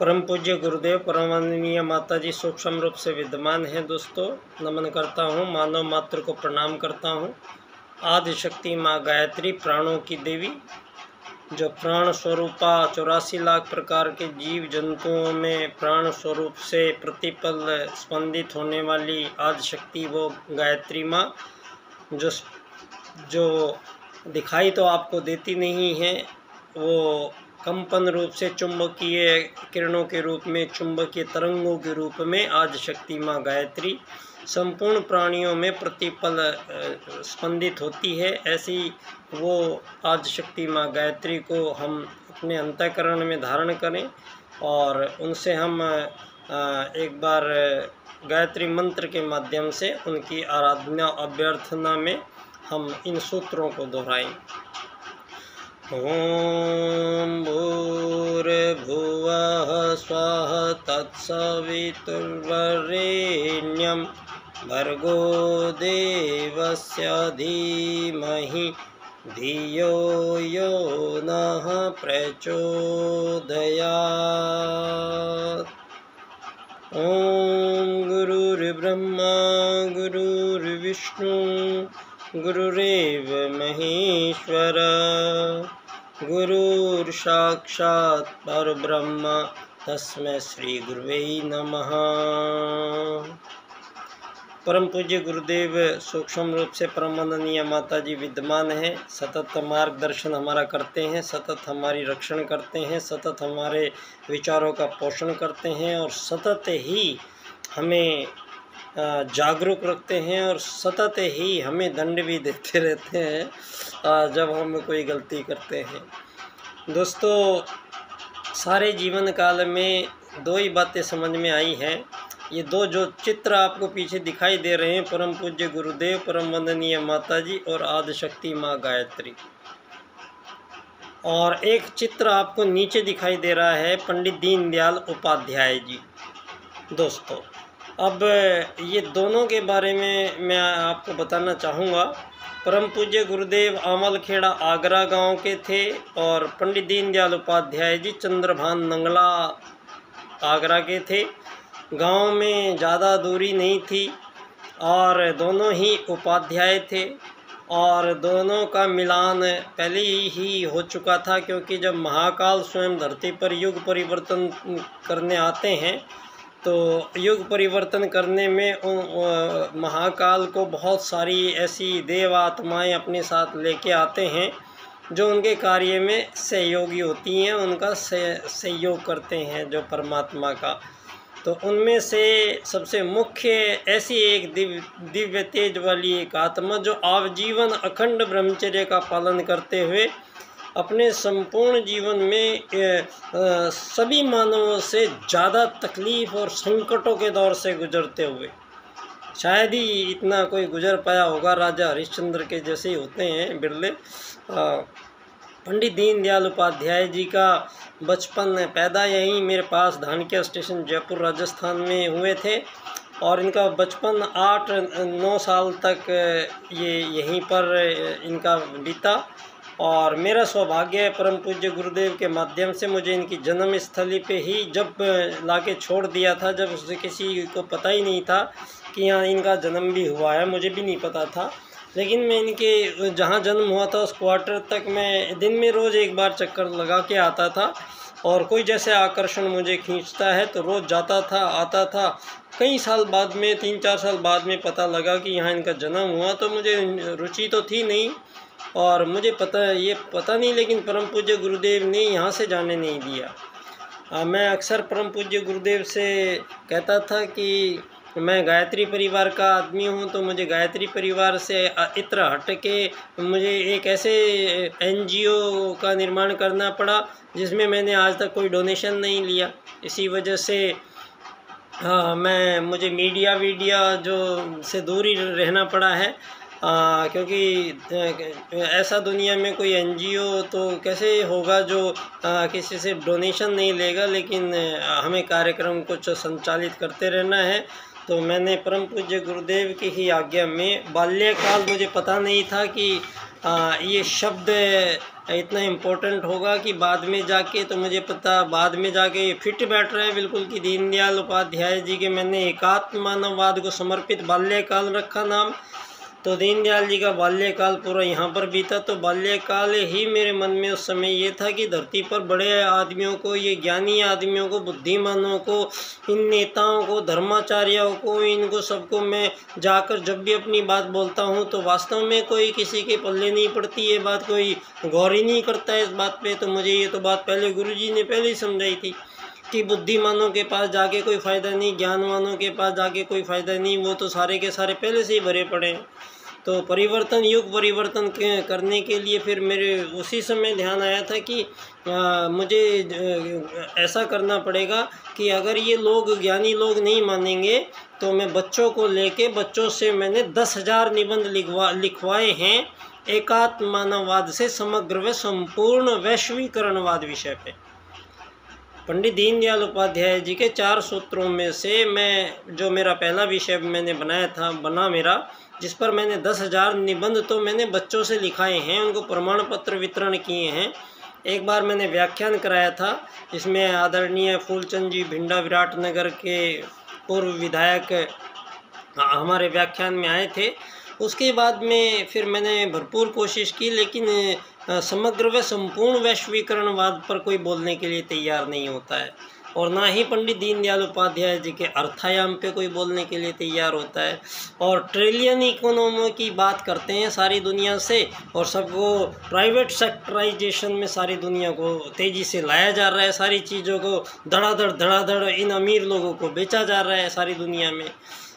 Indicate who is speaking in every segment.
Speaker 1: परम पूज्य गुरुदेव परमाननीय माता जी सूक्ष्म रूप से विद्यमान हैं। दोस्तों नमन करता हूँ, मानव मात्र को प्रणाम करता हूँ। आदि शक्ति माँ गायत्री प्राणों की देवी, जो प्राण स्वरूपा 84 लाख प्रकार के जीव जंतुओं में प्राण स्वरूप से प्रतिपल स्पंदित होने वाली आदि शक्ति वो गायत्री माँ, जो दिखाई तो आपको देती नहीं है, वो कंपन रूप से चुंबकीय किरणों के रूप में, चुंबकीय तरंगों के रूप में आदि शक्ति माँ गायत्री संपूर्ण प्राणियों में प्रतिपल स्पंदित होती है। ऐसी वो आदि शक्ति माँ गायत्री को हम अपने अंतःकरण में धारण करें और उनसे हम एक बार गायत्री मंत्र के माध्यम से उनकी आराधना अभ्यर्थना में हम इन सूत्रों को दोहराएं। ओम भूर्भुवः स्वः तत्सवितुर्वरेण्यं भर्गो देवस्य धीमहि धियो यो नः प्रचोदयात्। ओम गुरुर्ब्रह्मा गुरुर्विष्णु गुरुरेव महेश्वर गुरुर्साक्षात् परब्रह्म तस्मै श्री गुरुवे नमः। परम पूज्य गुरुदेव सूक्ष्म रूप से परमाननीय माता जी विद्यमान हैं, सतत मार्गदर्शन हमारा करते हैं, सतत हमारी रक्षण करते हैं, सतत हमारे विचारों का पोषण करते हैं और सतत ही हमें जागरूक रखते हैं और सतत ही हमें दंड भी देते रहते हैं जब हम कोई गलती करते हैं। दोस्तों सारे जीवन काल में दो ही बातें समझ में आई हैं। ये दो जो चित्र आपको पीछे दिखाई दे रहे हैं, परम पूज्य गुरुदेव परम वंदनीय माता जी और आदि शक्ति माँ गायत्री, और एक चित्र आपको नीचे दिखाई दे रहा है पंडित दीनदयाल उपाध्याय जी। दोस्तों अब ये दोनों के बारे में मैं आपको बताना चाहूँगा। परम पूज्य गुरुदेव आमलखेड़ा आगरा गांव के थे और पंडित दीनदयाल उपाध्याय जी चंद्रभान नंगला आगरा के थे। गांव में ज़्यादा दूरी नहीं थी और दोनों ही उपाध्याय थे और दोनों का मिलान पहले ही हो चुका था, क्योंकि जब महाकाल स्वयं धरती पर युग परिवर्तन करने आते हैं तो युग परिवर्तन करने में महाकाल को बहुत सारी ऐसी देव आत्माएँ अपने साथ लेके आते हैं जो उनके कार्य में सहयोगी होती हैं, उनका सहयोग करते हैं जो परमात्मा का। तो उनमें से सबसे मुख्य ऐसी एक दिव्य तेज वाली एक आत्मा जो आजीवन अखंड ब्रह्मचर्य का पालन करते हुए अपने संपूर्ण जीवन में सभी मानवों से ज़्यादा तकलीफ़ और संकटों के दौर से गुजरते हुए, शायद ही इतना कोई गुजर पाया होगा, राजा हरिश्चंद्र के जैसे ही होते हैं बिरले। पंडित दीनदयाल उपाध्याय जी का बचपन पैदा यहीं मेरे पास धानक्या स्टेशन जयपुर राजस्थान में हुए थे और इनका बचपन 8-9 साल तक ये यहीं पर इनका बीता। और मेरा सौभाग्य है परम पूज्य गुरुदेव के माध्यम से मुझे इनकी जन्म स्थली पे ही जब लाके छोड़ दिया था, जब उससे किसी को पता ही नहीं था कि यहाँ इनका जन्म भी हुआ है, मुझे भी नहीं पता था। लेकिन मैं इनके जहाँ जन्म हुआ था उस क्वार्टर तक मैं दिन में रोज़ एक बार चक्कर लगा के आता था और कोई जैसे आकर्षण मुझे खींचता है तो रोज़ जाता था आता था। कई साल बाद में 3-4 साल बाद में पता लगा कि यहाँ इनका जन्म हुआ, तो मुझे रुचि तो थी नहीं और मुझे पता नहीं, लेकिन परम पूज्य गुरुदेव ने यहाँ से जाने नहीं दिया। मैं अक्सर परम पूज्य गुरुदेव से कहता था कि मैं गायत्री परिवार का आदमी हूँ, तो मुझे गायत्री परिवार से इत्र हट के मुझे एक ऐसे NGO का निर्माण करना पड़ा जिसमें मैंने आज तक कोई डोनेशन नहीं लिया। इसी वजह से मुझे मीडिया जो से दूर ही रहना पड़ा है, क्योंकि ऐसा दुनिया में कोई NGO तो कैसे होगा जो किसी से डोनेशन नहीं लेगा, लेकिन हमें कार्यक्रम कुछ संचालित करते रहना है। तो मैंने परम पूज्य गुरुदेव की ही आज्ञा में बाल्यकाल मुझे पता नहीं था कि ये शब्द इतना इम्पोर्टेंट होगा कि बाद में जाके, तो मुझे पता बाद में जाके ये फिट बैठ रहा है बिल्कुल कि दीनदयाल उपाध्याय जी के मैंने एकात्म मानववाद को समर्पित बाल्यकाल रखा नाम। तो दीनदयाल जी का बाल्यकाल पूरा यहाँ पर बीता। तो बाल्यकाल ही मेरे मन में उस समय ये था कि धरती पर बड़े आदमियों को, ये ज्ञानी आदमियों को, बुद्धिमानों को, इन नेताओं को, धर्माचार्यों को, इनको सबको मैं जाकर जब भी अपनी बात बोलता हूँ तो वास्तव में कोई किसी के पल्ले नहीं पड़ती, ये बात कोई गौर ही नहीं करता है इस बात पे। तो मुझे ये तो बात पहले गुरुजी ने पहले ही समझाई थी कि बुद्धिमानों के पास जाके कोई फ़ायदा नहीं, ज्ञानवानों के पास जाके कोई फ़ायदा नहीं, वो तो सारे के सारे पहले से ही भरे पड़े हैं। तो परिवर्तन, युग परिवर्तन करने के लिए फिर मेरे उसी समय ध्यान आया था कि मुझे ऐसा करना पड़ेगा कि अगर ये लोग, ज्ञानी लोग नहीं मानेंगे तो मैं बच्चों को लेके, बच्चों से मैंने 10,000 निबंध लिखवाए हैं एकात्म मानववाद से समग्र व संपूर्ण वैश्वीकरणवाद विषय पे। पंडित दीनदयाल उपाध्याय जी के 4 सूत्रों में से मैं, जो मेरा पहला विषय मैंने बनाया था, मेरा, जिस पर मैंने 10,000 निबंध तो मैंने बच्चों से लिखाए हैं, उनको प्रमाण पत्र वितरण किए हैं। एक बार मैंने व्याख्यान कराया था, इसमें आदरणीय फूलचंद जी भिंडा विराटनगर के पूर्व विधायक हमारे व्याख्यान में आए थे। उसके बाद में फिर मैंने भरपूर कोशिश की, लेकिन समग्र व संपूर्ण वैश्वीकरणवाद पर कोई बोलने के लिए तैयार नहीं होता है, और ना ही पंडित दीनदयाल उपाध्याय जी के अर्थायाम पे कोई बोलने के लिए तैयार होता है। और ट्रिलियन इकोनॉमी की बात करते हैं सारी दुनिया से, और सबको प्राइवेट सेक्टराइजेशन में सारी दुनिया को तेज़ी से लाया जा रहा है, सारी चीज़ों को धड़ाधड़ इन अमीर लोगों को बेचा जा रहा है सारी दुनिया में।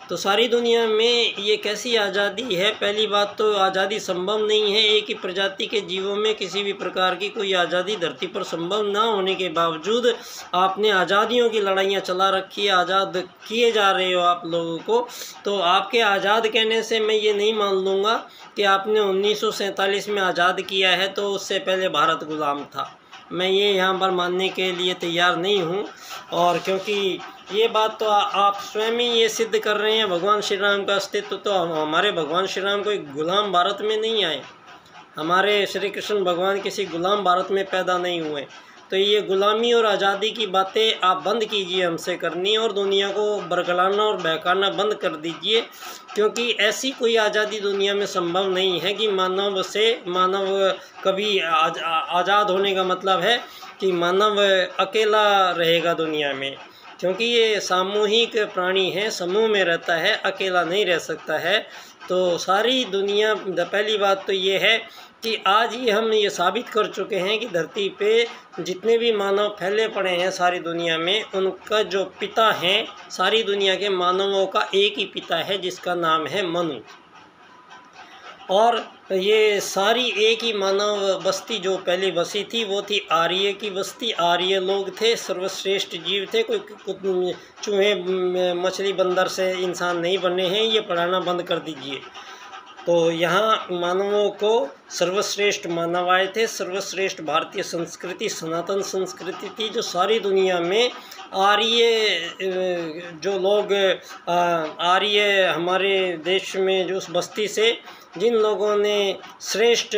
Speaker 1: तो सारी दुनिया में ये कैसी आज़ादी है? पहली बात तो आज़ादी संभव नहीं है। एक ही प्रजाति के जीवों में किसी भी प्रकार की कोई आज़ादी धरती पर संभव ना होने के बावजूद आपने आज़ादियों की लड़ाइयाँ चला रखी है, आज़ाद किए जा रहे हो आप लोगों को। तो आपके आज़ाद कहने से मैं ये नहीं मान लूँगा कि आपने 1947 में आज़ाद किया है तो उससे पहले भारत गुलाम था। मैं ये यहाँ पर मानने के लिए तैयार नहीं हूँ, और क्योंकि ये बात तो आप स्वयं ही ये सिद्ध कर रहे हैं, भगवान श्री राम का अस्तित्व तो हमारे भगवान श्री राम कोई गुलाम भारत में नहीं आए, हमारे श्री कृष्ण भगवान किसी गुलाम भारत में पैदा नहीं हुए। तो ये गुलामी और आज़ादी की बातें आप बंद कीजिए हमसे करनी, और दुनिया को बरगलाना और बहकाना बंद कर दीजिए, क्योंकि ऐसी कोई आज़ादी दुनिया में संभव नहीं है कि मानव कभी आज़ाद होने का मतलब है कि मानव अकेला रहेगा दुनिया में, क्योंकि ये सामूहिक प्राणी है, समूह में रहता है, अकेला नहीं रह सकता है। तो सारी दुनिया, पहली बात तो ये है कि आज ही हम ये साबित कर चुके हैं कि धरती पे जितने भी मानव फैले पड़े हैं सारी दुनिया में, उनका जो पिता है, सारी दुनिया के मानवों का एक ही पिता है जिसका नाम है मनु। और ये सारी एक ही मानव बस्ती जो पहले बसी थी वो थी आर्य की बस्ती। आर्य लोग थे, सर्वश्रेष्ठ जीव थे, कोई चूहे मछली बंदर से इंसान नहीं बने हैं, ये पढ़ाना बंद कर दीजिए। तो यहाँ मानवों को सर्वश्रेष्ठ मानव आए थे, सर्वश्रेष्ठ भारतीय संस्कृति सनातन संस्कृति थी, जो सारी दुनिया में आर्य जो लोग आर्य हमारे देश में जो उस बस्ती से जिन लोगों ने श्रेष्ठ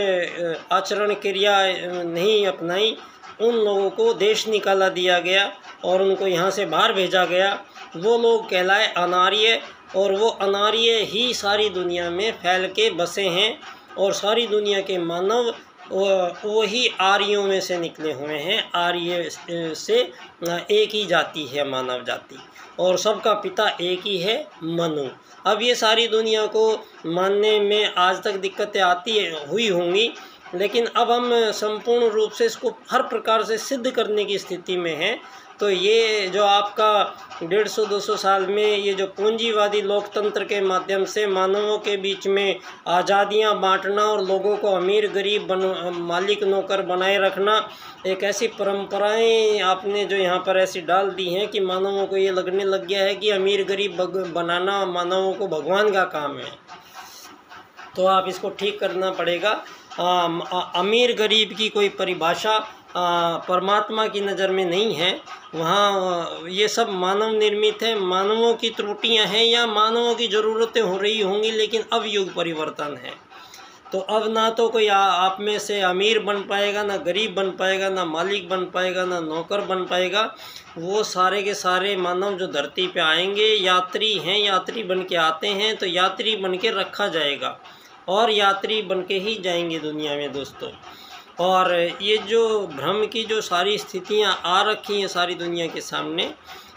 Speaker 1: आचरण क्रिया नहीं अपनाई, उन लोगों को देश निकाला दिया गया और उनको यहाँ से बाहर भेजा गया। वो लोग कहलाए अनार्य, और वो अनार्य ही सारी दुनिया में फैल के बसे हैं, और सारी दुनिया के मानव वही आर्यों में से निकले हुए हैं। आर्य से एक ही जाति है मानव जाति, और सबका पिता एक ही है मनु। अब ये सारी दुनिया को मानने में आज तक दिक्कतें हुई होंगी, लेकिन अब हम संपूर्ण रूप से इसको हर प्रकार से सिद्ध करने की स्थिति में हैं। तो ये जो आपका 150-200 साल में ये जो पूंजीवादी लोकतंत्र के माध्यम से मानवों के बीच में आज़ादियाँ बांटना और लोगों को अमीर गरीब मालिक नौकर बनाए रखना, एक ऐसी परंपराएं आपने जो यहाँ पर ऐसी डाल दी हैं कि मानवों को ये लगने लग गया है कि अमीर गरीब बनाना मानवों को भगवान का काम है। तो आप इसको ठीक करना पड़ेगा। अमीर गरीब की कोई परिभाषा परमात्मा की नज़र में नहीं है। वहाँ ये सब मानव निर्मित है, मानवों की त्रुटियां हैं या मानवों की ज़रूरतें हो रही होंगी, लेकिन अब युग परिवर्तन है। तो अब ना तो कोई आप में से अमीर बन पाएगा, ना गरीब बन पाएगा, ना मालिक बन पाएगा, ना नौकर बन पाएगा। वो सारे के सारे मानव जो धरती पे आएंगे यात्री हैं, यात्री बन के आते हैं तो यात्री बन के रखा जाएगा और यात्री बन के ही जाएंगे दुनिया में दोस्तों। और ये जो भ्रम की जो सारी स्थितियां आ रखी हैं सारी दुनिया के सामने,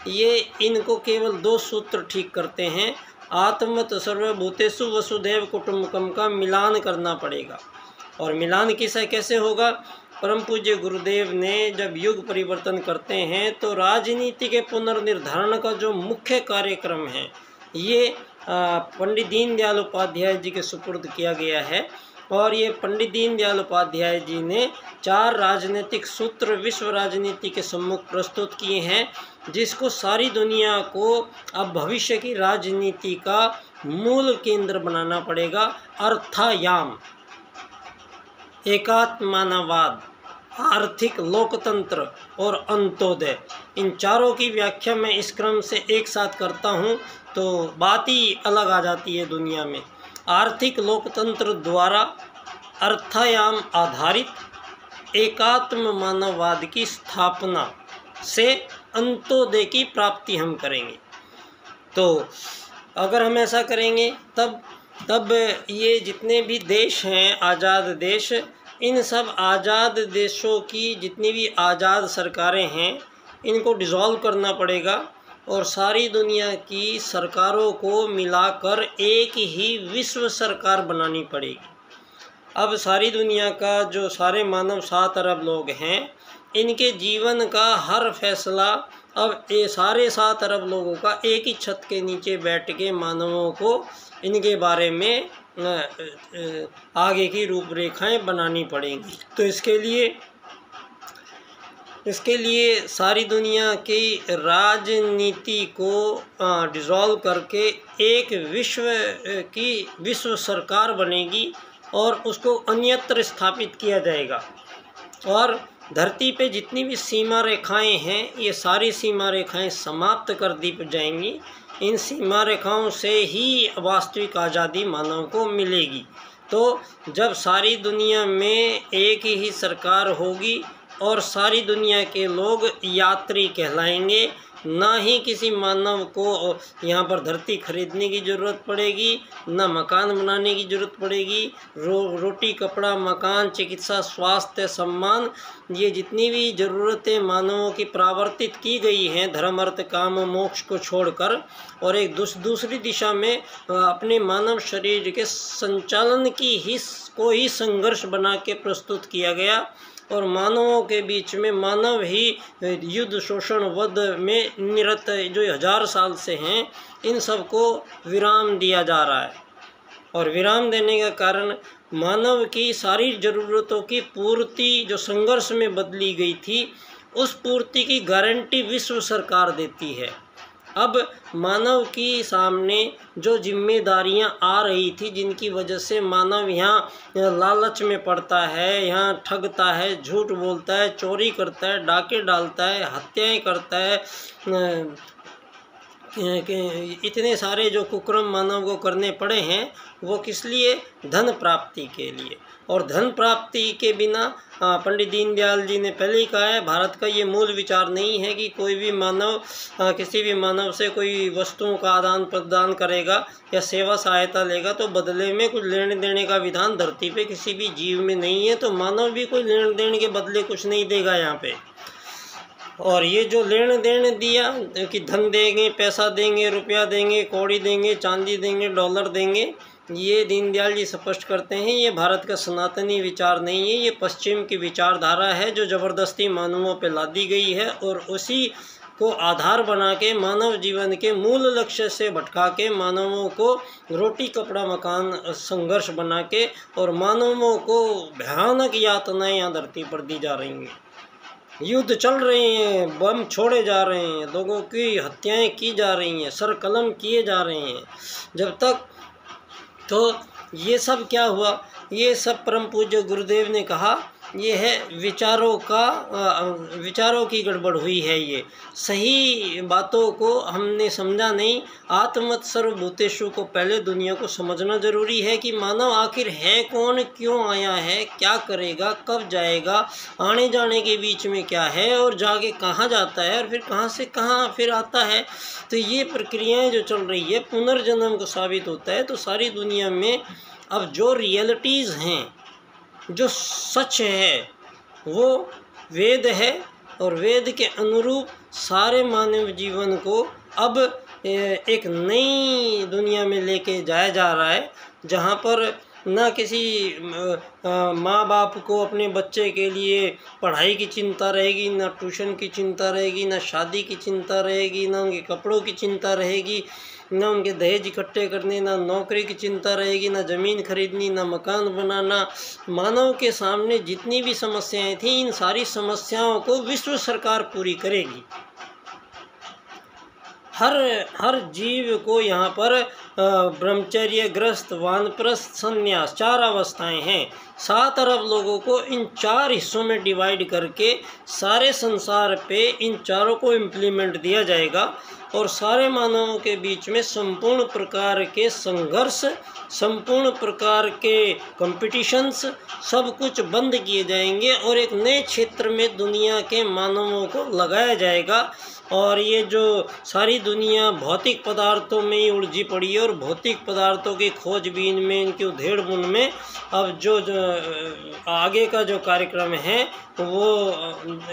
Speaker 1: ये इनको केवल 2 सूत्र ठीक करते हैं। आत्मत सर्वभूतेषु वसुधैव कुटुम्बकम का मिलान करना पड़ेगा। और मिलान कैसे होगा? परम पूज्य गुरुदेव ने जब युग परिवर्तन करते हैं तो राजनीति के पुनर्निर्धारण का जो मुख्य कार्यक्रम है ये पंडित दीनदयाल उपाध्याय जी के सुपुर्द किया गया है। और ये पंडित दीनदयाल उपाध्याय जी ने 4 राजनीतिक सूत्र विश्व राजनीति के सम्मुख प्रस्तुत किए हैं, जिसको सारी दुनिया को अब भविष्य की राजनीति का मूल केंद्र बनाना पड़ेगा। अर्थायाम, एकात्ममानवाद, आर्थिक लोकतंत्र और अंत्योदय, इन चारों की व्याख्या मैं इस क्रम से एक साथ करता हूँ तो बात ही अलग आ जाती है दुनिया में। आर्थिक लोकतंत्र द्वारा अर्थायाम आधारित एकात्म मानववाद की स्थापना से अंत्योदय की प्राप्ति हम करेंगे। तो अगर हम ऐसा करेंगे तब ये जितने भी देश हैं आज़ाद देश, इन सब आज़ाद देशों की जितनी भी आज़ाद सरकारें हैं इनको डिसॉल्व करना पड़ेगा और सारी दुनिया की सरकारों को मिलाकर एक ही विश्व सरकार बनानी पड़ेगी। अब सारी दुनिया का जो सारे मानव 7 अरब लोग हैं, इनके जीवन का हर फैसला अब ये सारे 7 अरब लोगों का एक ही छत के नीचे बैठ के मानवों को इनके बारे में आगे की रूपरेखाएं बनानी पड़ेंगी। तो इसके लिए सारी दुनिया की राजनीति को डिसॉल्व करके एक विश्व सरकार बनेगी और उसको अन्यत्र स्थापित किया जाएगा। और धरती पे जितनी भी सीमा रेखाएं हैं ये सारी सीमा रेखाएं समाप्त कर दी जाएंगी। इन सीमा रेखाओं से ही वास्तविक आज़ादी मानव को मिलेगी। तो जब सारी दुनिया में एक ही सरकार होगी और सारी दुनिया के लोग यात्री कहलाएंगे, ना ही किसी मानव को यहाँ पर धरती खरीदने की ज़रूरत पड़ेगी, ना मकान बनाने की ज़रूरत पड़ेगी। रोटी, कपड़ा, मकान, चिकित्सा, स्वास्थ्य, सम्मान, ये जितनी भी ज़रूरतें मानवों की प्रावर्तित की गई हैं धर्म अर्थ काम मोक्ष को छोड़कर, और एक दूसरी दिशा में अपने मानव शरीर के संचालन की को ही संघर्ष बना के प्रस्तुत किया गया। और मानवों के बीच में मानव ही युद्ध, शोषण, वध में निरत जो 1000 साल से हैं, इन सब को विराम दिया जा रहा है। और विराम देने का कारण मानव की सारी ज़रूरतों की पूर्ति जो संघर्ष में बदली गई थी, उस पूर्ति की गारंटी विश्व सरकार देती है। अब मानव की सामने जो जिम्मेदारियां आ रही थी, जिनकी वजह से मानव यहाँ लालच में पड़ता है, यहाँ ठगता है, झूठ बोलता है, चोरी करता है, डाके डालता है, हत्याएं करता है, इतने सारे जो कुकर्म मानव को करने पड़े हैं, वो किस लिए? धन प्राप्ति के लिए। और धन प्राप्ति के बिना पंडित दीनदयाल जी ने पहले ही कहा है, भारत का ये मूल विचार नहीं है कि कोई भी मानव किसी भी मानव से कोई वस्तुओं का आदान प्रदान करेगा या सेवा सहायता लेगा तो बदले में कुछ लेने देने का विधान धरती पे किसी भी जीव में नहीं है। तो मानव भी कोई लेने देने के बदले कुछ नहीं देगा यहाँ पे। और ये जो लेन देन दिया कि धन देंगे, पैसा देंगे, रुपया देंगे, कौड़ी देंगे, चांदी देंगे, डॉलर देंगे, ये दीनदयाल जी स्पष्ट करते हैं ये भारत का सनातनी विचार नहीं है, ये पश्चिम की विचारधारा है जो ज़बरदस्ती मानवों पे लादी गई है। और उसी को आधार बना के मानव जीवन के मूल लक्ष्य से भटका के मानवों को रोटी, कपड़ा, मकान संघर्ष बना के और मानवों को भयानक यातनाएं यहाँ धरती पर दी जा रही हैं। युद्ध चल रहे हैं, बम छोड़े जा रहे हैं, लोगों की हत्याएं की जा रही हैं, सर कलम किए जा रहे हैं। जब तक तो ये सब क्या हुआ? ये सब परम पूज्य गुरुदेव ने कहा ये है विचारों की गड़बड़ हुई है। ये सही बातों को हमने समझा नहीं। आत्मत सर्वभूतेषु को पहले दुनिया को समझना जरूरी है कि मानव आखिर है कौन, क्यों आया है, क्या करेगा, कब जाएगा, आने जाने के बीच में क्या है और जाके कहाँ जाता है और फिर कहाँ से कहाँ फिर आता है। तो ये प्रक्रियाएं जो चल रही है पुनर्जन्म को साबित होता है। तो सारी दुनिया में अब जो रियलिटीज़ हैं, जो सच है, वो वेद है और वेद के अनुरूप सारे मानव जीवन को अब एक नई दुनिया में लेके जाया जा रहा है, जहाँ पर ना किसी माँ बाप को अपने बच्चे के लिए पढ़ाई की चिंता रहेगी, ना ट्यूशन की चिंता रहेगी, ना शादी की चिंता रहेगी, ना उनके कपड़ों की चिंता रहेगी, ना उनके दहेज इकट्ठे करने, ना नौकरी की चिंता रहेगी, ना ज़मीन खरीदनी, ना मकान बनाना। मानव के सामने जितनी भी समस्याएं थी, इन सारी समस्याओं को विश्व सरकार पूरी करेगी। हर जीव को यहाँ पर ब्रह्मचर्य, ग्रस्त, वानप्रस्थ, संन्यास 4 अवस्थाएं हैं। 7 अरब लोगों को इन 4 हिस्सों में डिवाइड करके सारे संसार पे इन चारों को इम्प्लीमेंट दिया जाएगा और सारे मानवों के बीच में संपूर्ण प्रकार के संघर्ष, संपूर्ण प्रकार के कंपटीशंस सब कुछ बंद किए जाएंगे और एक नए क्षेत्र में दुनिया के मानवों को लगाया जाएगा। और ये जो सारी दुनिया भौतिक पदार्थों में ही उलझी पड़ी है और भौतिक पदार्थों की खोजबीन में, इनकी उधेड़-बुन में अब जो आगे का जो कार्यक्रम है वो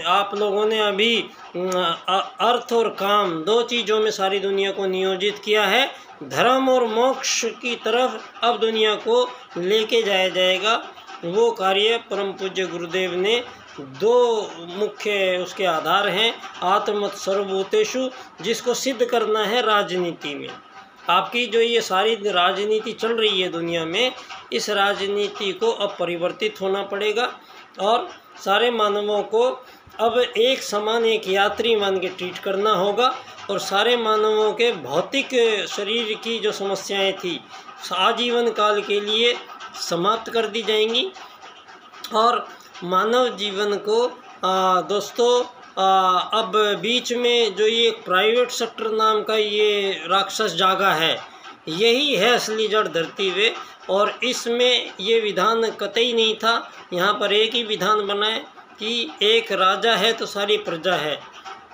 Speaker 1: आप लोगों ने अभी अर्थ और काम 2 चीज़ों में सारी दुनिया को नियोजित किया है। धर्म और मोक्ष की तरफ अब दुनिया को लेके जाया जाएगा। वो कार्य परम पूज्य गुरुदेव ने 2 मुख्य उसके आधार हैं। आत्मत सर्वभूतेषु, जिसको सिद्ध करना है राजनीति में। आपकी जो ये सारी राजनीति चल रही है दुनिया में, इस राजनीति को अब परिवर्तित होना पड़ेगा और सारे मानवों को अब एक समान, एक यात्री मान के ट्रीट करना होगा और सारे मानवों के भौतिक शरीर की जो समस्याएं थी आजीवन काल के लिए समाप्त कर दी जाएंगी और मानव जीवन को दोस्तों अब बीच में जो ये प्राइवेट सेक्टर नाम का ये राक्षस जागा है, यही है असली जड़ धरती पे। और इसमें ये विधान कतई नहीं था। यहाँ पर एक ही विधान बना है कि एक राजा है तो सारी प्रजा है।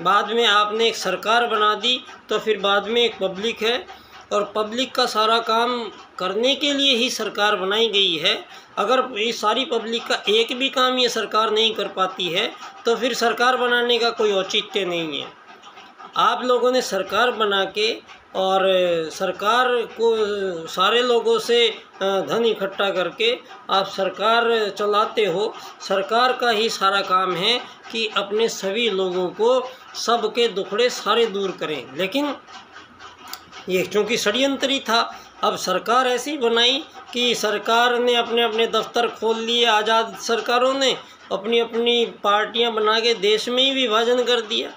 Speaker 1: बाद में आपने एक सरकार बना दी तो फिर बाद में एक पब्लिक है और पब्लिक का सारा काम करने के लिए ही सरकार बनाई गई है। अगर ये सारी पब्लिक का एक भी काम ये सरकार नहीं कर पाती है तो फिर सरकार बनाने का कोई औचित्य नहीं है। आप लोगों ने सरकार बना के और सरकार को सारे लोगों से धन इकट्ठा करके आप सरकार चलाते हो। सरकार का ही सारा काम है कि अपने सभी लोगों को सबके दुखड़े सारे दूर करें, लेकिन ये चूँकि षड्यंत्री था। अब सरकार ऐसी बनाई कि सरकार ने अपने अपने दफ्तर खोल लिए, आज़ाद सरकारों ने अपनी अपनी पार्टियां बना के देश में ही विभाजन कर दिया।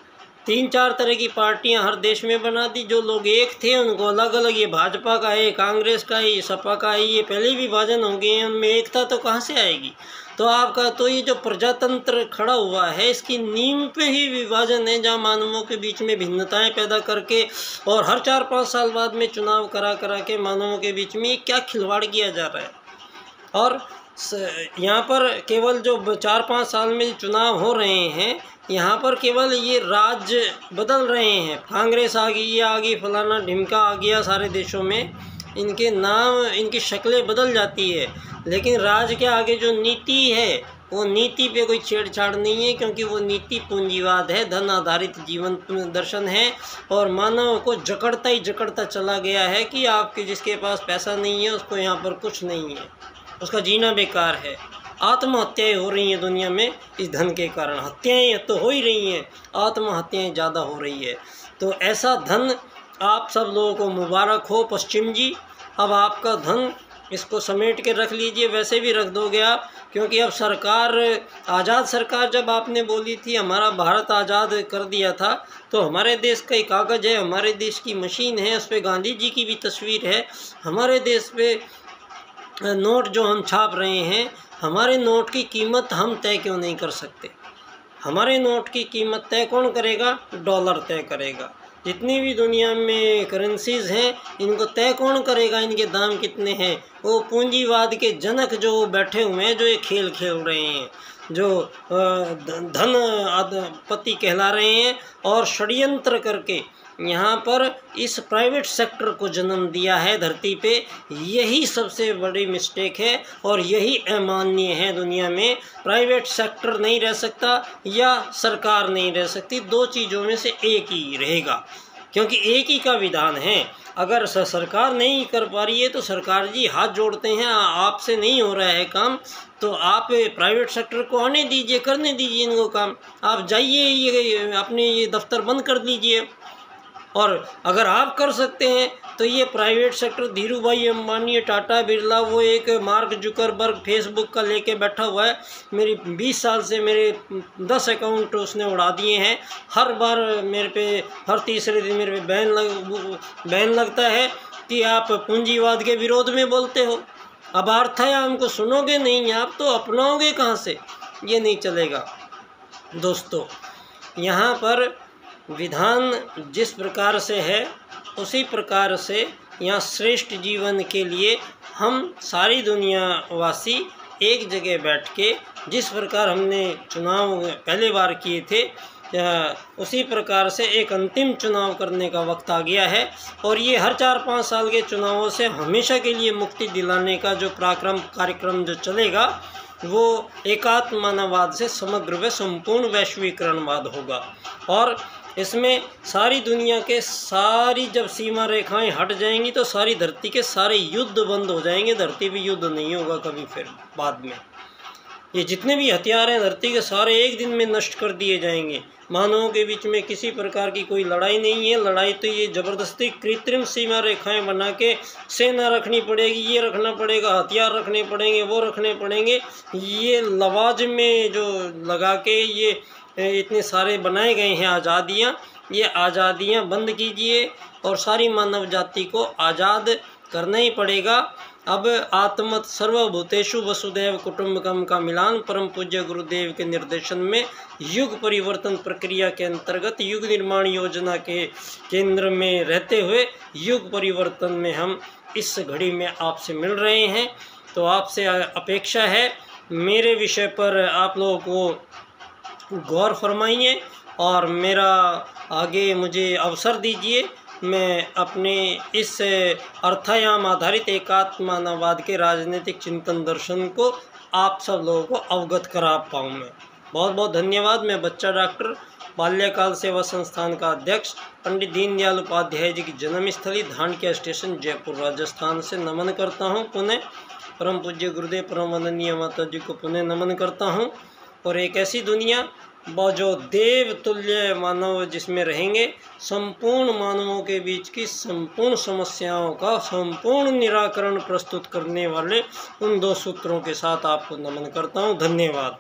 Speaker 1: 3-4 तरह की पार्टियां हर देश में बना दी। जो लोग एक थे उनको अलग अलग, ये भाजपा का है, कांग्रेस का है, सपा का है, ये पहले ही विभाजन हो गए हैं, उनमें एकता तो कहाँ से आएगी। तो आपका तो ये जो प्रजातंत्र खड़ा हुआ है इसकी नींव पे ही विभाजन है, जहाँ मानवों के बीच में भिन्नताएं पैदा करके और हर 4-5 साल बाद में चुनाव करा के मानवों के बीच में क्या खिलवाड़ किया जा रहा है। और यहाँ पर केवल जो 4-5 साल में चुनाव हो रहे हैं, यहाँ पर केवल ये राज्य बदल रहे हैं। कांग्रेस आ गई, ये आ गई, फलाना ढिमका आ गया। सारे देशों में इनके नाम, इनकी शक्लें बदल जाती है, लेकिन राज्य के आगे जो नीति है वो नीति पे कोई छेड़छाड़ नहीं है, क्योंकि वो नीति पूंजीवाद है, धन आधारित जीवन दर्शन है और मानव को जकड़ता ही जकड़ता चला गया है कि आपके जिसके पास पैसा नहीं है उसको यहाँ पर कुछ नहीं है, उसका जीना बेकार है। आत्महत्याएं हो रही हैं दुनिया में इस धन के कारण। हत्याएं तो हो ही रही हैं, आत्महत्याएं ज़्यादा हो रही है। तो ऐसा धन आप सब लोगों को मुबारक हो पश्चिम जी। अब आपका धन इसको समेट के रख लीजिए, वैसे भी रख दोगे आप, क्योंकि अब सरकार, आज़ाद सरकार जब आपने बोली थी हमारा भारत आज़ाद कर दिया था, तो हमारे देश का एक कागज़ है, हमारे देश की मशीन है, उस पर गांधी जी की भी तस्वीर है। हमारे देश पे नोट जो हम छाप रहे हैं हमारे नोट की कीमत हम तय क्यों नहीं कर सकते? हमारे नोट की कीमत तय कौन करेगा? डॉलर तय करेगा। जितनी भी दुनिया में करेंसीज़ हैं, इनको तय कौन करेगा? इनके दाम कितने हैं? वो पूंजीवाद के जनक जो बैठे हुए हैं, जो ये खेल खेल रहे हैं, जो धनपति कहला रहे हैं और षड्यंत्र करके यहाँ पर इस प्राइवेट सेक्टर को जन्म दिया है धरती पे। यही सबसे बड़ी मिस्टेक है और यही अमाननीय है दुनिया में। प्राइवेट सेक्टर नहीं रह सकता या सरकार नहीं रह सकती, दो चीज़ों में से एक ही रहेगा, क्योंकि एक ही का विधान है। अगर सरकार नहीं कर पा रही है तो सरकार जी हाथ जोड़ते हैं, आपसे नहीं हो रहा है काम तो आप प्राइवेट सेक्टर को आने दीजिए, करने दीजिए इनको काम। आप जाइए, ये अपने ये दफ्तर बंद कर दीजिए। और अगर आप कर सकते हैं तो ये प्राइवेट सेक्टर, धीरू भाई अंबानी, टाटा बिरला, वो एक मार्क जुकरबर्ग फेसबुक का लेके बैठा हुआ है। मेरी 20 साल से मेरे 10 अकाउंट उसने उड़ा दिए हैं। हर बार मेरे पे, हर तीसरे दिन मेरे पे बैन लगता है कि आप पूंजीवाद के विरोध में बोलते हो। अब अर्थ है हमको सुनोगे नहीं, आप तो अपनाओगे कहाँ से? ये नहीं चलेगा दोस्तों। यहाँ पर विधान जिस प्रकार से है उसी प्रकार से यहाँ श्रेष्ठ जीवन के लिए हम सारी दुनिया वासी एक जगह बैठ के, जिस प्रकार हमने चुनाव पहले बार किए थे, उसी प्रकार से एक अंतिम चुनाव करने का वक्त आ गया है। और ये हर 4-5 साल के चुनावों से हमेशा के लिए मुक्ति दिलाने का जो कार्यक्रम जो चलेगा, वो एकात्म मानववाद से समग्र व संपूर्ण वैश्वीकरणवाद होगा। और इसमें सारी दुनिया के सारी जब सीमा रेखाएं हट जाएंगी तो सारी धरती के सारे युद्ध बंद हो जाएंगे। धरती भी युद्ध नहीं होगा कभी फिर बाद में। ये जितने भी हथियार हैं धरती के, सारे एक दिन में नष्ट कर दिए जाएंगे। मानवों के बीच में किसी प्रकार की कोई लड़ाई नहीं है। लड़ाई तो ये ज़बरदस्ती कृत्रिम सीमा रेखाएं बना के सेना रखनी पड़ेगी, ये रखना पड़ेगा, हथियार रखने पड़ेंगे, वो रखने पड़ेंगे। ये लवाज में जो लगा के ये इतने सारे बनाए गए हैं आज़ादियाँ, ये आज़ादियाँ बंद कीजिए और सारी मानव जाति को आज़ाद करना ही पड़ेगा। अब आत्मत सर्वभूतेषु वसुदैव कुटुंबकम का मिलान परम पूज्य गुरुदेव के निर्देशन में युग परिवर्तन प्रक्रिया के अंतर्गत युग निर्माण योजना के केंद्र में रहते हुए युग परिवर्तन में हम इस घड़ी में आपसे मिल रहे हैं। तो आपसे अपेक्षा है मेरे विषय पर आप लोगों को गौर फरमाइए और मेरा आगे मुझे अवसर दीजिए। मैं अपने इस अर्थायाम आधारित एकात्म मानववाद के राजनीतिक चिंतन दर्शन को आप सब लोगों को अवगत करा पाऊँ। मैं बहुत बहुत धन्यवाद। मैं बच्चा डॉक्टर बाल्यकाल सेवा संस्थान का अध्यक्ष पंडित दीनदयाल उपाध्याय जी की जन्मस्थली धानक्या स्टेशन जयपुर राजस्थान से नमन करता हूँ। पुनः परम पूज्य गुरुदेव परम वंदनीय माता जी को पुनः नमन करता हूँ। और एक ऐसी दुनिया जो देव तुल्य मानव जिसमें रहेंगे, संपूर्ण मानवों के बीच की संपूर्ण समस्याओं का संपूर्ण निराकरण प्रस्तुत करने वाले उन 2 सूत्रों के साथ आपको नमन करता हूँ। धन्यवाद।